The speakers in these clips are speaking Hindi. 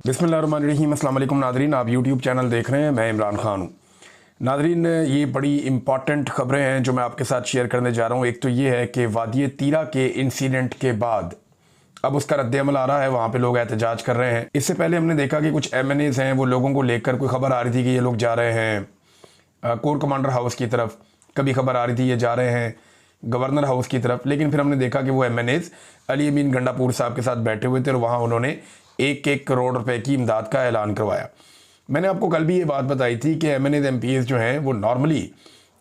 बिस्मिल्लाहिर्रहमानिर्रहीम। अस्सलाम वालेकुम नादरीन, आप यूट्यूब चैनल देख रहे हैं, मैं इमरान खान हूँ। नादरीन, ये बड़ी इंपॉर्टेंट ख़बरें हैं जो मैं आपके साथ शेयर करने जा रहा हूँ। एक तो ये है कि वादी तीरा के इंसिडेंट के बाद अब उसका रद्द-ए-अमल आ रहा है, वहाँ पे लोग एहतजाज कर रहे हैं। इससे पहले हमने देखा कि कुछ MNAs हैं, वो लोगों को लेकर कोई ख़बर आ रही थी कि ये लोग जा रहे हैं कोर कमांडर हाउस की तरफ, कभी खबर आ रही थी ये जा रहे हैं गवर्नर हाउस की तरफ। लेकिन फिर हमने देखा कि वो MNAs अली अमीन गंडापुर साहब के साथ बैठे हुए थे और वहाँ उन्होंने 1-1 करोड़ रुपए की इमदाद का ऐलान करवाया। मैंने आपको कल भी ये बात बताई थी कि MNAs MPs जो हैं वो नॉर्मली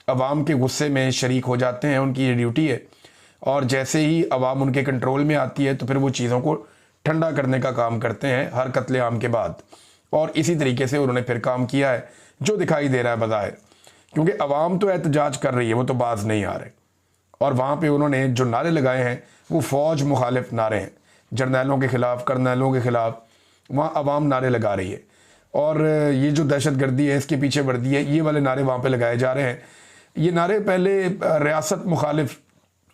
अवाम के गुस्से में शरीक हो जाते हैं, उनकी ये ड्यूटी है। और जैसे ही अवाम उनके कंट्रोल में आती है तो फिर वो चीज़ों को ठंडा करने का काम करते हैं हर कत्ले आम के बाद। और इसी तरीके से उन्होंने फिर काम किया है जो दिखाई दे रहा है बज़ाहिर, क्योंकि अवाम तो एहतजाज कर रही है, वो तो बाज नहीं आ रहे। और वहाँ पे उन्होंने जो नारे लगाए हैं वो फ़ौज मुखालिफ नारे हैं, जर्नैलों के ख़िलाफ़, कर्नैलों के ख़िलाफ़ वहाँ अवाम नारे लगा रही है। और ये जो दहशत गर्दी है, इसके पीछे वर्दी है, ये वाले नारे वहाँ पे लगाए जा रहे हैं। ये नारे पहले रियासत मुखालिफ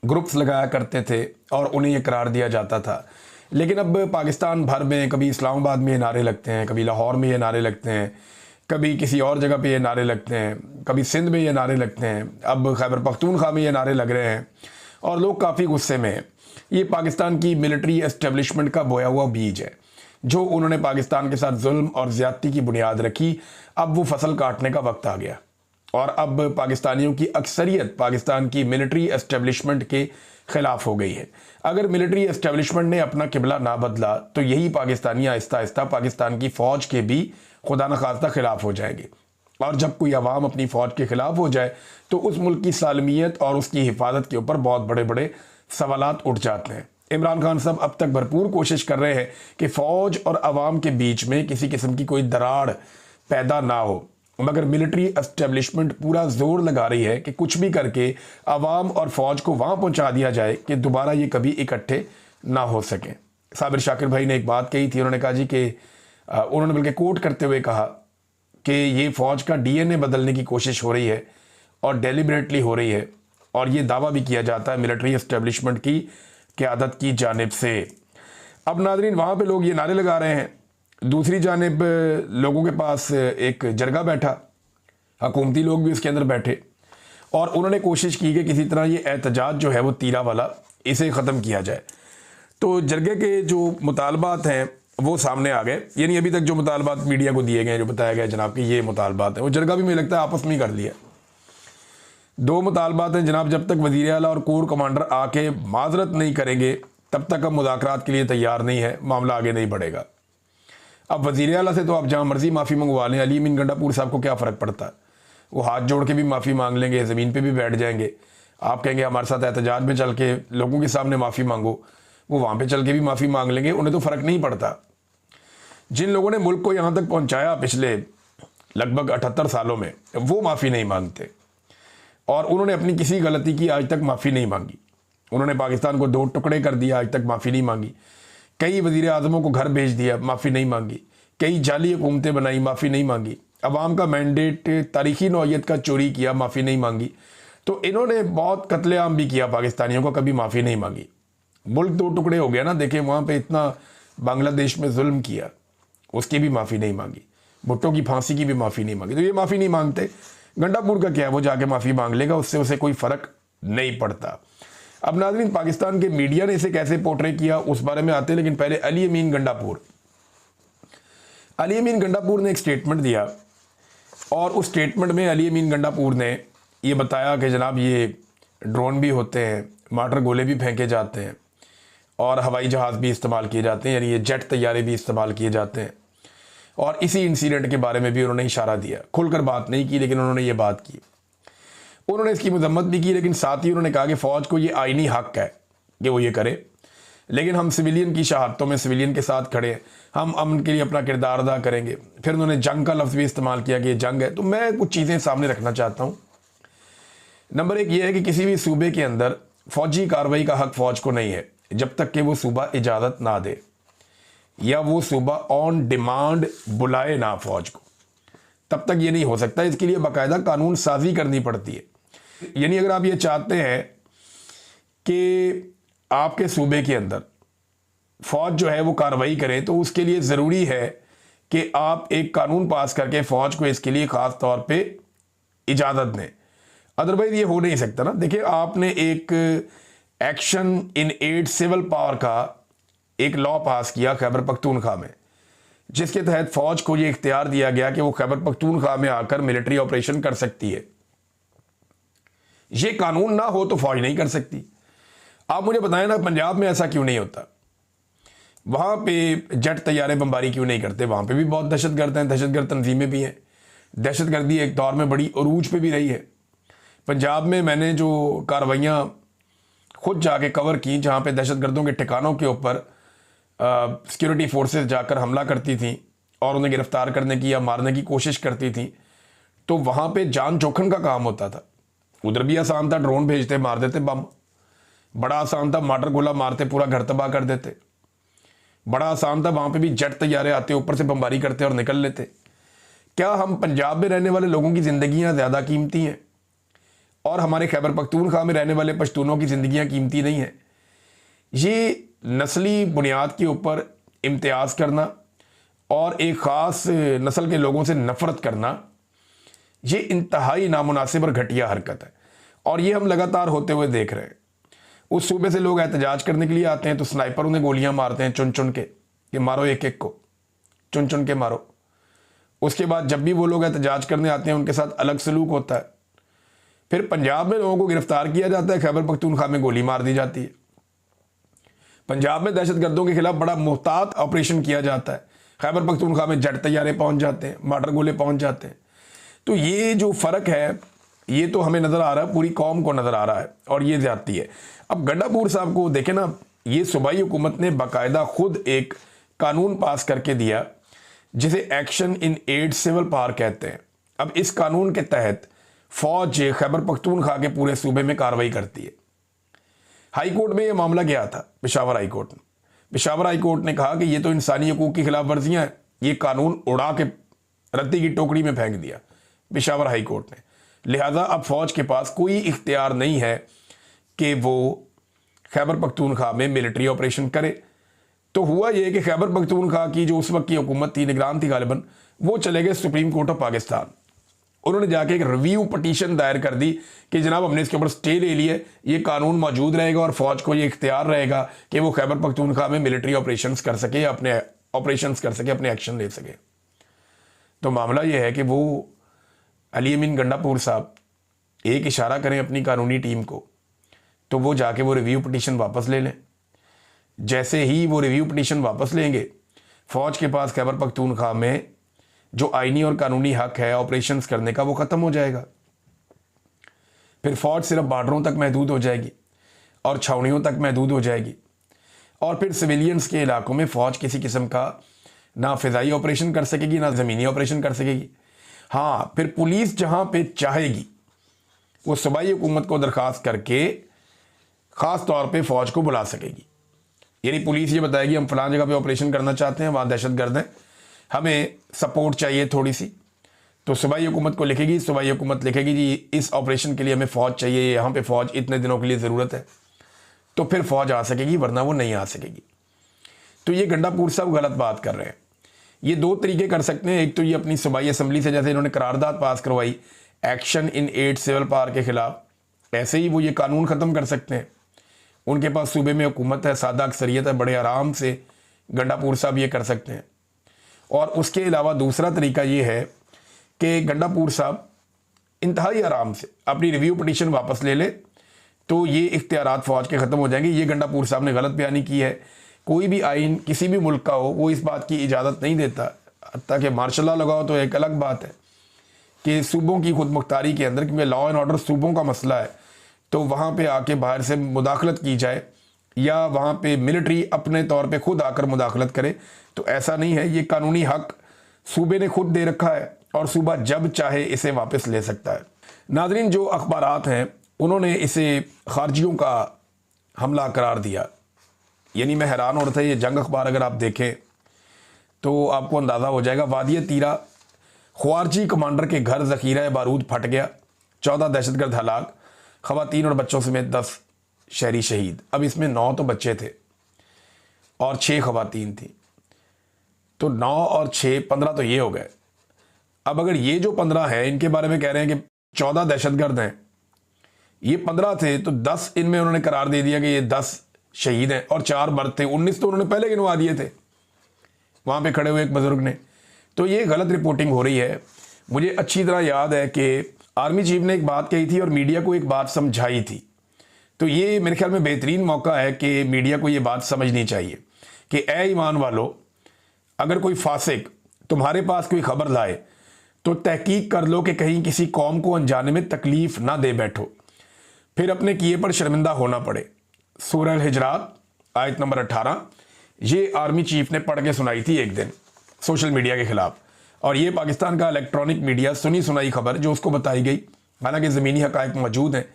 ग्रुप्स लगाया करते थे और उन्हें ये करार दिया जाता था। लेकिन अब पाकिस्तान भर में कभी इस्लामाबाद में ये नारे लगते हैं, कभी लाहौर में ये नारे लगते हैं, कभी किसी और जगह पे ये नारे लगते हैं, कभी सिंध में ये नारे लगते हैं, अब खैबर पख्तूनख्वा में ये नारे लग रहे हैं और लोग काफ़ी गुस्से में हैं। ये पाकिस्तान की मिलिट्री एस्टेब्लिशमेंट का बोया हुआ बीज है जो उन्होंने पाकिस्तान के साथ जुल्म और ज़्यादती की बुनियाद रखी। अब वो फसल काटने का वक्त आ गया और अब पाकिस्तानियों की अक्सरियत पाकिस्तान की मिलिट्री एस्टेब्लिशमेंट के ख़िलाफ़ हो गई है। अगर मिलिट्री एस्टेब्लिशमेंट ने अपना किबला ना बदला तो यही पाकिस्तानी आहिस्ता आहिस्ता पाकिस्तान की फ़ौज के भी खुदा न खास्ता ख़िलाफ़ हो जाएंगे। और जब कोई अवाम अपनी फ़ौज के ख़िलाफ़ हो जाए तो उस मुल्क की सालमियत और उसकी हिफाजत के ऊपर बहुत बड़े बड़े सवालात उठ जाते हैं। इमरान खान साहब अब तक भरपूर कोशिश कर रहे हैं कि फ़ौज और अवाम के बीच में किसी किस्म की कोई दरार पैदा ना हो, मगर मिलिट्री एस्टेब्लिशमेंट पूरा जोर लगा रही है कि कुछ भी करके अवाम और फ़ौज को वहाँ पहुँचा दिया जाए कि दोबारा ये कभी इकट्ठे ना हो सकें। साबिर शाकिर भाई ने एक बात कही थी, उन्होंने कहा जी कि उन्होंने बल्कि कोट करते हुए कहा कि ये फ़ौज का DNA बदलने की कोशिश हो रही है और डेलिबरेटली हो रही है, और ये दावा भी किया जाता है मिलिट्री एस्टेब्लिशमेंट की क़यादत की जानिब से। अब नाज़रीन, वहाँ पे लोग ये नारे लगा रहे हैं, दूसरी जानिब लोगों के पास एक जरगा बैठा, हुकूमती लोग भी उसके अंदर बैठे और उन्होंने कोशिश की कि किसी तरह ये एहतजाज जो है वो तीरा वाला इसे ख़त्म किया जाए। तो जरगे के जो मुतालबात हैं वो सामने आ गए, यानी अभी तक जो मुतालबात मीडिया को दिए गए, जो बताया गया जनाब कि ये मुतालबात हैं, वो जरगा भी मुझे लगता है आपस में ही कर लिया। 2 मुतालबात हैं जनाब, जब तक वज़ीर आला और कोर कमांडर आके माजरत नहीं करेंगे तब तक हम मुज़ाकरात के लिए तैयार नहीं है, मामला आगे नहीं बढ़ेगा। अब वज़ीर आला से तो आप जहाँ मर्जी माफ़ी मंगवा लें, अली अमीन गंडापुर साहब को क्या फ़र्क पड़ता है, वो हाथ जोड़ के भी माफ़ी मांग लेंगे, ज़मीन पे भी बैठ जाएंगे। आप कहेंगे हमारे साथ एहतजाज में चल के लोगों के सामने माफ़ी मांगो, वो वहाँ पे चल के भी माफ़ी मांग लेंगे, उन्हें तो फ़र्क नहीं पड़ता। जिन लोगों ने मुल्क को यहाँ तक पहुँचाया पिछले लगभग 78 सालों में, वो माफ़ी नहीं मांगते और उन्होंने अपनी किसी गलती की आज तक माफ़ी नहीं मांगी। उन्होंने पाकिस्तान को 2 टुकड़े कर दिया, आज तक माफ़ी नहीं मांगी। कई वज़ीर आज़मों को घर भेज दिया, माफ़ी नहीं मांगी। कई जाली हुकूमतें बनाई, माफ़ी नहीं मांगी। अवाम का मैंडेट तारीख़ी नौइयत का चोरी किया, माफ़ी नहीं मांगी। तो इन्होंने बहुत कत्लेआम भी किया पाकिस्तानियों को, कभी माफ़ी नहीं मांगी। मुल्क 2 टुकड़े हो गया ना, देखें वहाँ पे इतना बांग्लादेश में जुल्म किया, उसकी भी माफ़ी नहीं मांगी। भुट्टो की फांसी की भी माफ़ी नहीं मांगी। तो ये माफ़ी नहीं मांगते, गंडापुर का क्या है, वो जाके माफ़ी मांग लेगा, उससे उसे कोई फ़र्क नहीं पड़ता। अब नाज़रीन, पाकिस्तान के मीडिया ने इसे कैसे पोर्ट्रे किया उस बारे में आते हैं, लेकिन पहले अली अमीन गंडापुर ने एक स्टेटमेंट दिया और उस स्टेटमेंट में अली अमीन गंडापुर ने ये बताया कि जनाब ये ड्रोन भी होते हैं, मार्टर गोले भी फेंके जाते हैं और हवाई जहाज़ भी इस्तेमाल किए जाते हैं, यानी ये जेट तैयारे भी इस्तेमाल किए जाते हैं। और इसी इंसिडेंट के बारे में भी उन्होंने इशारा दिया, खुलकर बात नहीं की लेकिन उन्होंने ये बात की। उन्होंने इसकी मजम्मत भी की, लेकिन साथ ही उन्होंने कहा कि फ़ौज को ये आईनी हक है कि वो ये करे, लेकिन हम सिविलियन की शहादतों में सिविलियन के साथ खड़े हैं, हम अमन के लिए अपना किरदार अदा करेंगे। फिर उन्होंने जंग का लफ्ज़ भी इस्तेमाल किया कि ये जंग है। तो मैं कुछ चीज़ें सामने रखना चाहता हूँ। नंबर 1 ये है कि किसी भी सूबे के अंदर फ़ौजी कार्रवाई का हक फ़ौज को नहीं है जब तक कि वो सूबा इजाज़त ना दे या वो सूबा ऑन डिमांड बुलाए ना फ़ौज को, तब तक ये नहीं हो सकता। इसके लिए बाकायदा कानून साजी करनी पड़ती है। यानी अगर आप ये चाहते हैं कि आपके सूबे के अंदर फ़ौज जो है वो कार्रवाई करे, तो उसके लिए ज़रूरी है कि आप एक कानून पास करके फ़ौज को इसके लिए ख़ास तौर पे इजाज़त दें, अदरवाइज़ ये हो नहीं सकता ना। देखिए, आपने एक action in aid civil power का एक लॉ पास किया खैबर पख्तूनख्वा में, जिसके तहत फ़ौज को ये इख्तियार दिया गया कि वो खैबर पख्तूनख्वा में आकर मिलिट्री ऑपरेशन कर सकती है। ये कानून ना हो तो फ़ौज नहीं कर सकती। आप मुझे बताएं ना, पंजाब में ऐसा क्यों नहीं होता? वहाँ पे जेट तैयारे बमबारी क्यों नहीं करते? वहाँ पे भी बहुत दहशतगर्द हैं, दहशतगर्द तंजीमें भी हैं। दहशतगर्दी एक दौर में बड़ी अरूज पे भी रही है। पंजाब में मैंने जो कार्रवाइयाँ खुद जाके कवर की, जहाँ पे दहशतगर्दों के ठिकानों के ऊपर सिक्योरिटी फोर्सेस जाकर हमला करती थी और उन्हें गिरफ्तार करने की या मारने की कोशिश करती थी, तो वहाँ पे जान जोखिम का काम होता था। उधर भी आसान था, ड्रोन भेजते मार देते बम। बड़ा आसान था, मार्टर गोला मारते पूरा घर तबाह कर देते। बड़ा आसान था, वहाँ पे भी जेट तैयारे आते ऊपर से बमबारी करते और निकल लेते। क्या हम पंजाब में रहने वाले लोगों की ज़िंदगियाँ ज़्यादा कीमती हैं और हमारे खैबर पख्तूनख्वा में रहने वाले पश्तूनों की ज़िंदगियाँ कीमती नहीं हैं? ये नस्ली बुनियाद के ऊपर इम्तियाज़ करना और एक ख़ास नस्ल के लोगों से नफ़रत करना, ये इंतहाई नामुनासिब और घटिया हरकत है और ये हम लगातार होते हुए देख रहे हैं। उस सूबे से लोग एहतजाज करने के लिए आते हैं तो स्नाइपर उन्हें गोलियां मारते हैं चुन चुन के, कि मारो एक एक को, चुन चुन के मारो। उसके बाद जब भी वो लोग एहतजाज करने आते हैं उनके साथ अलग सलूक होता है। फिर पंजाब में लोगों को गिरफ्तार किया जाता है, खैबर पख्तूनख्वा में गोली मार दी जाती है। पंजाब में दहशतगर्दों के खिलाफ बड़ा मुहतात ऑपरेशन किया जाता है, खैबर पख्तूनख्वा में जेट तैयारे पहुंच जाते हैं, मार्टर गोले पहुंच जाते हैं। तो ये जो फ़र्क है ये तो हमें नज़र आ रहा है, पूरी कौम को नज़र आ रहा है और ये ज़्यादती है। अब गंडापुर साहब को देखें ना, ये सूबाई हुकूमत ने बाकायदा खुद एक कानून पास करके दिया जिसे action in aid civil power कहते हैं। अब इस कानून के तहत फ़ौज खैबर पख्तूनख्वा के पूरे सूबे में कार्रवाई करती है। हाई कोर्ट में यह मामला गया था, पेशावर हाई कोर्ट में। पेशावर हाई कोर्ट ने कहा कि ये तो इंसानी हकूक़ की खिलाफ वर्जियाँ हैं, ये कानून उड़ा के रद्दी की टोकरी में फेंक दिया पेशावर हाई कोर्ट ने। लिहाजा अब फ़ौज के पास कोई इख्तियार नहीं है कि वो खैबर पख्तूनख्वा में मिलिट्री ऑपरेशन करे। तो हुआ ये कि खैबर पख्तूनख्वा की जो उस वक्त की हुकूमत थी, निगरान थी गालिबन, वो चले गए सुप्रीम कोर्ट ऑफ पाकिस्तान। उन्होंने जाके एक रिव्यू पटिशन दायर कर दी कि जनाब हमने इसके ऊपर स्टे ले लिया, ये कानून मौजूद रहेगा और फ़ौज को ये इख्तियार रहेगा कि वो खैबर पख्तूनख्वा में मिलिट्री ऑपरेशन कर सके, अपने ऑपरेशन कर सके, अपने एक्शन ले सके। तो मामला ये है कि वो अली अमीन गंडापुर साहब एक इशारा करें अपनी कानूनी टीम को तो वो जाके वो रिव्यू पटिशन वापस ले लें। जैसे ही वो रिव्यू पटिशन वापस लेंगे, फ़ौज के पास खैबर पख्तूनख्वा में जो आइनी और कानूनी हक है ऑपरेशंस करने का वो ख़त्म हो जाएगा। फिर फ़ौज सिर्फ बॉर्डरों तक महदूद हो जाएगी और छावनियों तक महदूद हो जाएगी और फिर सिविलियंस के इलाकों में फ़ौज किसी किस्म का ना फ़िज़ाई ऑपरेशन कर सकेगी ना ज़मीनी ऑपरेशन कर सकेगी। हाँ, फिर पुलिस जहाँ पे चाहेगी वो सूबाई हुकूमत को दरख्वास्त करके ख़ास तौर पे फ़ौज को बुला सकेगी। यानी पुलिस ये बताएगी हम फ़लाँ जगह पे ऑपरेशन करना चाहते हैं, वहाँ दहशतगर्द हैं, हमें सपोर्ट चाहिए थोड़ी सी, तो सूबाई हुकूमत को लिखेगी। सूबाई हुकूमत लिखेगी जी इस ऑपरेशन के लिए हमें फ़ौज चाहिए, यहाँ पे फ़ौज इतने दिनों के लिए ज़रूरत है, तो फिर फ़ौज आ सकेगी, वरना वो नहीं आ सकेगी। तो ये गंडापुर साहब गलत बात कर रहे हैं। ये दो तरीके कर सकते हैं, एक तो ये अपनी सूबाई असम्बली से जैसे इन्होंने करारदाद पास करवाई action in aid civil power के ख़िलाफ़, ऐसे ही वो ये कानून ख़त्म कर सकते हैं। उनके पास सूबे में हुकूमत है, सादा अक्सरियत है, बड़े आराम से गंडापुर साहब ये कर सकते हैं। और उसके अलावा दूसरा तरीका ये है कि गंडापुर साहब इंतहाई आराम से अपनी रिव्यू पटिशन वापस ले ले, तो ये इख्तियारात फ़ौज के ख़त्म हो जाएंगे। ये गंडापुर साहब ने गलत बयानी की है। कोई भी आइन किसी भी मुल्क का हो वो इस बात की इजाज़त नहीं देता, ताकि मार्शल लॉ लगाओ तो एक अलग बात है कि सूबों की खुद मुख्तारी के अंदर, क्योंकि लॉ एंड ऑर्डर सूबों का मसला है, तो वहाँ पे आके बाहर से मुदाखलत की जाए या वहाँ पे मिलिट्री अपने तौर पे खुद आकर मुदाखलत करे, तो ऐसा नहीं है। ये कानूनी हक सूबे ने खुद दे रखा है और सूबा जब चाहे इसे वापस ले सकता है। नाज़रीन, जो अखबारात हैं उन्होंने इसे खारजियों का हमला करार दिया। यानी मैं हैरान हो रहा था, ये जंग अखबार अगर आप देखें तो आपको अंदाज़ा हो जाएगा। वादिय तीरा ख्वारजी कमांडर के घर ज़ख़ीरा बारूद फट गया, 14 दहशतगर्द हलाक, ख़वातीन और बच्चों समेत 10 शहरी शहीद। अब इसमें 9 तो बच्चे थे और 6 ख़वातीन थी। तो 9 और 6 15 तो ये हो गए। अब अगर ये जो 15 है इनके बारे में कह रहे हैं कि 14 दहशतगर्द हैं, ये 15 थे तो 10 इनमें उन्होंने करार दे दिया कि ये 10 शहीद हैं और 4 मर्द थे, 19 तो उन्होंने पहले गिनवा दिए थे वहाँ पे खड़े हुए एक बुजुर्ग ने। तो ये गलत रिपोर्टिंग हो रही है। मुझे अच्छी तरह याद है कि आर्मी चीफ ने एक बात कही थी और मीडिया को एक बात समझाई थी। तो ये मेरे ख्याल में बेहतरीन मौका है कि मीडिया को ये बात समझनी चाहिए कि ए ईमान वालों, अगर कोई फासिक तुम्हारे पास कोई खबर लाए तो तहकीक कर लो कि कहीं किसी कौम को अनजाने में तकलीफ ना दे बैठो, फिर अपने किए पर शर्मिंदा होना पड़े। सूरह अल-हिजरात आयत नंबर 18 ये आर्मी चीफ ने पढ़ के सुनाई थी एक दिन सोशल मीडिया के खिलाफ, और ये पाकिस्तान का इलेक्ट्रॉनिक मीडिया सुनी सुनाई खबर जो उसको बताई गई। हालांकि ज़मीनी हक़ाइक़ मौजूद हैं,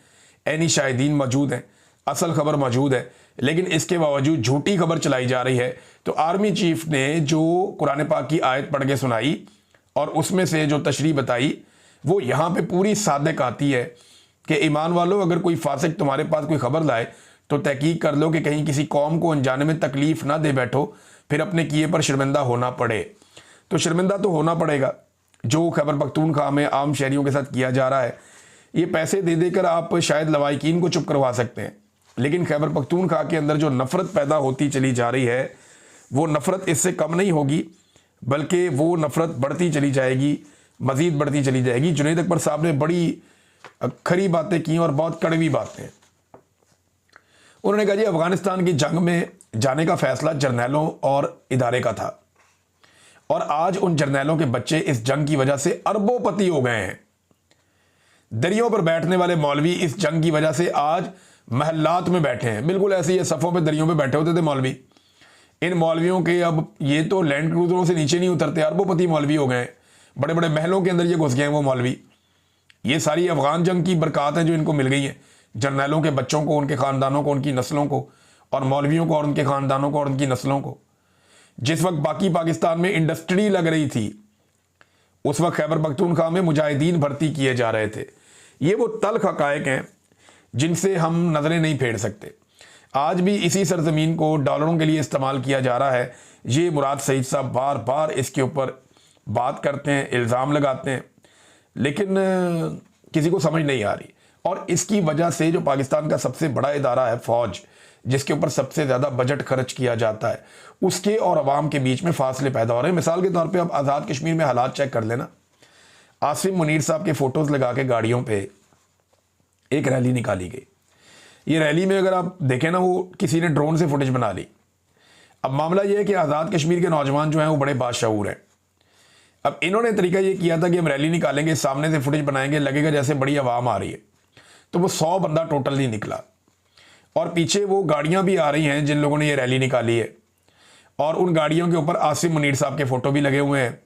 ऐनी शाहिदीन मौजूद हैं, असल खबर मौजूद है, लेकिन इसके बावजूद झूठी खबर चलाई जा रही है। तो आर्मी चीफ ने जो कुरान पाक की आयत पढ़ के सुनाई और उसमें से जो तशरीह बताई वो यहाँ पे पूरी सादिक आती है कि ईमान वालों, अगर कोई फासिक तुम्हारे पास कोई खबर लाए तो तहकीक कर लो कि कहीं किसी कौम को अनजाने में तकलीफ ना दे बैठो, फिर अपने किए पर शर्मिंदा होना पड़े। तो शर्मिंदा तो होना पड़ेगा। जो खैबर पख्तूनख्वा में आम शहरियों के साथ किया जा रहा है, ये पैसे दे देकर आप शायद लवाहिकीन को चुप करवा सकते हैं, लेकिन खैबर पख्तूनख्वा के अंदर जो नफ़रत पैदा होती चली जा रही है वो नफ़रत इससे कम नहीं होगी, बल्कि वो नफ़रत बढ़ती चली जाएगी, मज़ीद बढ़ती चली जाएगी। जुनैद अकबर साहब ने बड़ी खरी बातें की और बहुत कड़वी बातें। उन्होंने कहा जी अफ़गानिस्तान की जंग में जाने का फ़ैसला जर्नैलों और इदारे का था, और आज उन जर्नैलों के बच्चे इस जंग की वजह से अरबोपति हो गए हैं। दरियों पर बैठने वाले मौलवी इस जंग की वजह से आज महल्लात में बैठे हैं। बिल्कुल ऐसे ये सफ़ों पे दरियों पे बैठे होते थे मौलवी। इन मौलवियों के अब ये तो लैंड क्रूजरों से नीचे नहीं उतरते, अरबोपति मौलवी हो गए, बड़े बड़े महलों के अंदर ये घुस गए हैं वो मौलवी। ये सारी अफ़गान जंग की बरक़ात हैं जो इनको मिल गई हैं, जर्नैलों के बच्चों को, उनके ख़ानदानों को, उनकी नस्लों को, और मौलवियों को और उनके ख़ानदानों को और उनकी नस्लों को। जिस वक्त बाकी पाकिस्तान में इंडस्ट्री लग रही थी, उस वक्त खैबर पख्तूनख्वा में मुजाहिदीन भर्ती किए जा रहे थे। ये वो तल्ख़ हक़ाइक़ हैं जिनसे हम नज़रें नहीं फेर सकते। आज भी इसी सरज़मीन को डॉलरों के लिए इस्तेमाल किया जा रहा है। ये मुराद सईद साहब बार बार इसके ऊपर बात करते हैं, इल्ज़ाम लगाते हैं, लेकिन किसी को समझ नहीं आ रही। और इसकी वजह से जो पाकिस्तान का सबसे बड़ा इदारा है फ़ौज, जिसके ऊपर सबसे ज़्यादा बजट खर्च किया जाता है, उसके और अवाम के बीच में फासले पैदा हो रहे हैं। मिसाल के तौर पे आप आज़ाद कश्मीर में हालात चेक कर लेना। आसिम मुनीर साहब के फ़ोटोज़ लगा के गाड़ियों पे एक रैली निकाली गई। ये रैली में अगर आप देखें ना, वो किसी ने ड्रोन से फुटेज बना ली। अब मामला ये है कि आज़ाद कश्मीर के नौजवान जो हैं वो बड़े बाशऊर हैं। अब इन्होंने तरीका ये किया था कि हम रैली निकालेंगे, सामने से फुटेज बनाएंगे, लगेगा जैसे बड़ी आवाम आ रही है। तो वो 100 बंदा टोटल नहीं निकला, और पीछे वो गाड़ियां भी आ रही हैं जिन लोगों ने ये रैली निकाली है, और उन गाड़ियों के ऊपर आसिम मुनीर साहब के फ़ोटो भी लगे हुए हैं।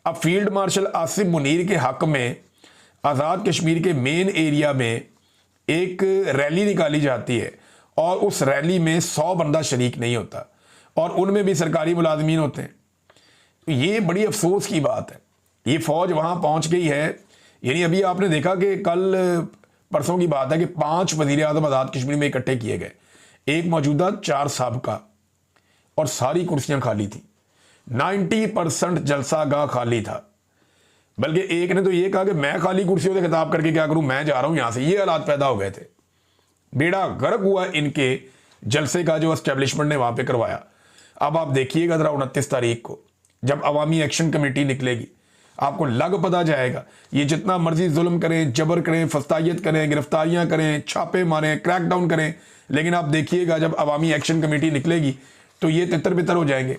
अब फील्ड मार्शल आसिम मुनीर के हक़ में आज़ाद कश्मीर के मेन एरिया में एक रैली निकाली जाती है, और उस रैली में 100 बंदा शरीक नहीं होता, और उनमें भी सरकारी मुलाजमीन होते हैं। तो ये बड़ी अफसोस की बात है। ये फ़ौज वहाँ पहुँच गई है। यानी अभी आपने देखा कि कल परसों की बात है कि 5 वज़ीर आज़म आज़ाद कश्मीर में इकट्ठे किए गए, एक मौजूदा 4 साबका, और सारी कुर्सियां खाली थी। 90% जलसागाह खाली था। बल्कि एक ने तो ये कहा कि मैं खाली कुर्सियों से खिताब करके क्या करूं, मैं जा रहा हूं यहां से। ये हालात पैदा हो गए थे। बेड़ा गर्क हुआ इनके जलसे का जो एस्टेब्लिशमेंट ने वहां पे करवाया। अब आप देखिएगा जरा 29 तारीख को जब अवामी एक्शन कमेटी निकलेगी, आपको लग पता जाएगा। ये जितना मर्जी जुल्म करें, जबर करें, फस्तायत करें, गिरफ्तारियां करें, छापे मारें, क्रैकडाउन करें, लेकिन आप देखिएगा जब अवामी एक्शन कमेटी निकलेगी तो ये तितर बितर हो जाएंगे,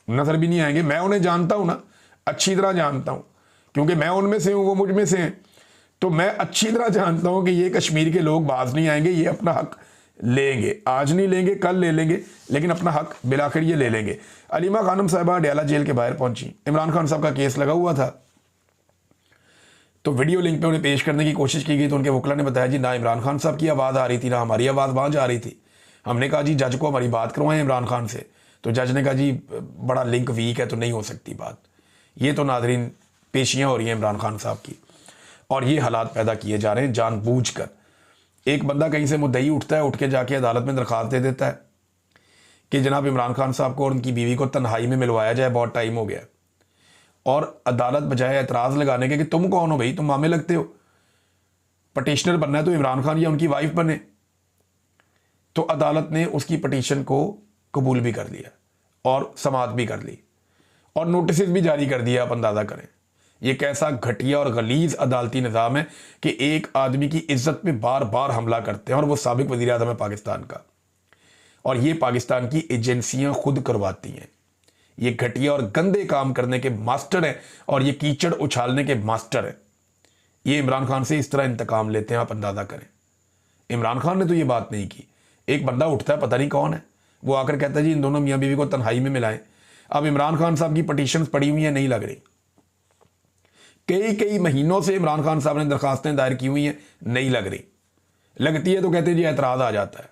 नजर भी नहीं आएंगे। मैं उन्हें जानता हूं ना, अच्छी तरह जानता हूं, क्योंकि मैं उनमें से हूं, वो मुझ में से हैं। तो मैं अच्छी तरह जानता हूं कि ये कश्मीर के लोग बाज नहीं आएंगे। ये अपना हक लेंगे, आज नहीं लेंगे, कल ले लेंगे, लेकिन अपना हक बिलाखिर ये ले लेंगे। अलीमा खानम साहिबा डयाला जेल के बाहर पहुंची। इमरान खान साहब का केस लगा हुआ था, तो वीडियो लिंक पे उन्हें पेश करने की कोशिश की गई, तो उनके वकील ने बताया जी ना इमरान खान साहब की आवाज़ आ रही थी, ना हमारी आवाज़ वहाँ जा रही थी। हमने कहा जी जज को हमारी बात करवाएं इमरान खान से, तो जज ने कहा जी बड़ा लिंक वीक है तो नहीं हो सकती बात। ये तो नाजरीन पेशियाँ हो रही हैं इमरान खान साहब की, और ये हालात पैदा किए जा रहे हैं जानबूझकर। एक बंदा कहीं से मुद्दई उठता है, उठ के जाके अदालत में दरख्वास्त दे देता है कि जनाब इमरान खान साहब को और उनकी बीवी को तन्हाई में मिलवाया जाए, बहुत टाइम हो गया। और अदालत बजाय एतराज़ लगाने के कि तुम कौन हो भाई, तुम मामे लगते हो, पटिशनर बनना है तो इमरान खान या उनकी वाइफ बने, तो अदालत ने उसकी पटिशन को कबूल भी कर लिया और समाअत भी कर ली और नोटिस भी जारी कर दिया। आप अंदाज़ा करें ये कैसा घटिया और गलीज अदालती निज़ाम है कि एक आदमी की इज्जत पे बार बार हमला करते हैं, और वो साबिक वज़ीर आज़म है पाकिस्तान का, और ये पाकिस्तान की एजेंसियां खुद करवाती हैं। ये घटिया और गंदे काम करने के मास्टर हैं और ये कीचड़ उछालने के मास्टर हैं। ये इमरान खान से इस तरह इंतकाम लेते हैं, आप अंदाज़ा करें। इमरान खान ने तो ये बात नहीं की। एक बंदा उठता है, पता नहीं कौन है, वो आकर कहता है जी इन दोनों मियाँ बीवी को तन्हाई में मिलाएं। अब इमरान खान साहब की पटिशन पड़ी हुई हैं, नहीं लग रही। कई महीनों से इमरान खान साहब ने दरखास्तें दायर की हुई हैं, नहीं लग रही। लगती है तो कहते हैं जी एतराज़ आ जाता है।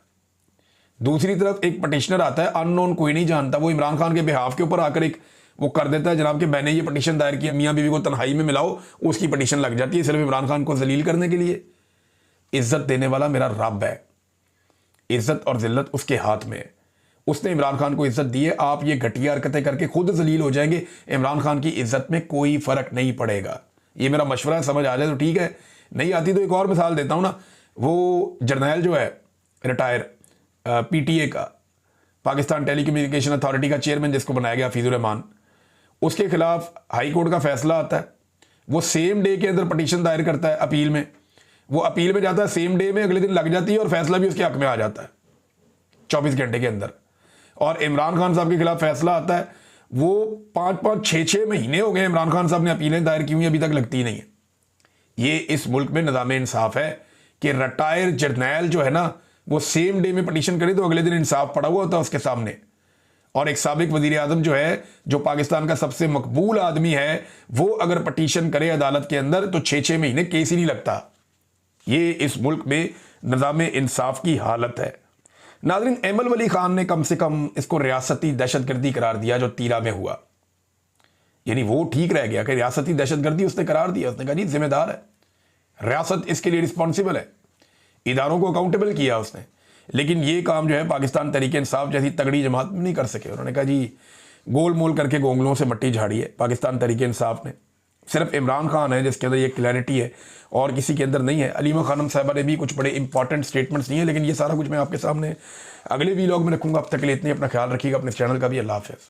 दूसरी तरफ एक पटिशनर आता है, अननोन, कोई नहीं जानता, वो इमरान खान के बिहाफ के ऊपर आकर एक वो कर देता है, जनाब कि मैंने ये पटिशन दायर किया, मियाँ बीवी को तन्हाई में मिलाओ, उसकी पटिशन लग जाती है सिर्फ इमरान खान को जलील करने के लिए। इज्जत देने वाला मेरा रब है, इज्जत और जिल्लत उसके हाथ में है। उसने इमरान खान को इज्जत दी है। आप ये घटिया हरकतें करके खुद जलील हो जाएंगे, इमरान खान की इज्जत में कोई फर्क नहीं पड़ेगा। ये मेरा मशवरा है, समझ आ जाए तो ठीक है, नहीं आती तो एक और मिसाल देता हूँ ना। वो जर्नैल जो है रिटायर पीटीए का, पाकिस्तान टेलीकम्युनिकेशन अथॉरिटी का चेयरमैन जिसको बनाया गया हफीजुर रहमान, उसके खिलाफ हाई कोर्ट का फैसला आता है। वो सेम डे के अंदर पटिशन दायर करता है अपील में, वो अपील में जाता है, सेम डे में अगले दिन लग जाती है और फैसला भी उसके हक में आ जाता है 24 घंटे के अंदर। और इमरान खान साहब के खिलाफ फैसला आता है, वो 5-5, 6-6 महीने हो गए इमरान खान साहब ने अपीलें दायर की हुई, अभी तक लगती नहीं है। ये इस मुल्क में निज़ाम इंसाफ है कि रिटायर जर्नैल जो है ना, वो सेम डे में पटिशन करे तो अगले दिन इंसाफ पड़ा हुआ होता है उसके सामने। और एक साबिक वजीर आजम जो है, जो पाकिस्तान का सबसे मकबूल आदमी है, वो अगर पटिशन करे अदालत के अंदर तो 6-6 महीने केस ही नहीं लगता। ये इस मुल्क में निज़ाम इंसाफ की हालत है। नाज़रीन, एमल वली खान ने कम से कम इसको रियासती दहशतगर्दी करार दिया जो तीरा में हुआ। यानी वो ठीक रह गया कि रियासती दहशतगर्दी उसने करार दिया। उसने कहा जी जिम्मेदार है, रियासत इसके लिए रिस्पॉन्सिबल है, इदारों को अकाउंटेबल किया उसने। लेकिन ये काम जो है पाकिस्तान तहरीक इंसाफ जैसी तगड़ी जमात में नहीं कर सके। उन्होंने कहा जी गोल मोल करके गोंगलों से मट्टी झाड़ी है पाकिस्तान तहरीक इंसाफ ने। सिर्फ इमरान खान है जिसके अंदर ये क्लैरिटी है और किसी के अंदर नहीं है। अलीमा खानम साहिबा ने भी कुछ बड़े इंपॉर्टेंट स्टेटमेंट्स दिए, लेकिन ये सारा कुछ मैं आपके सामने अगले वीलॉग में रखूंगा। अब तक के लिए इतने, अपना ख्याल रखिएगा, अपने चैनल का भी। अल्लाह हाफ़िज़।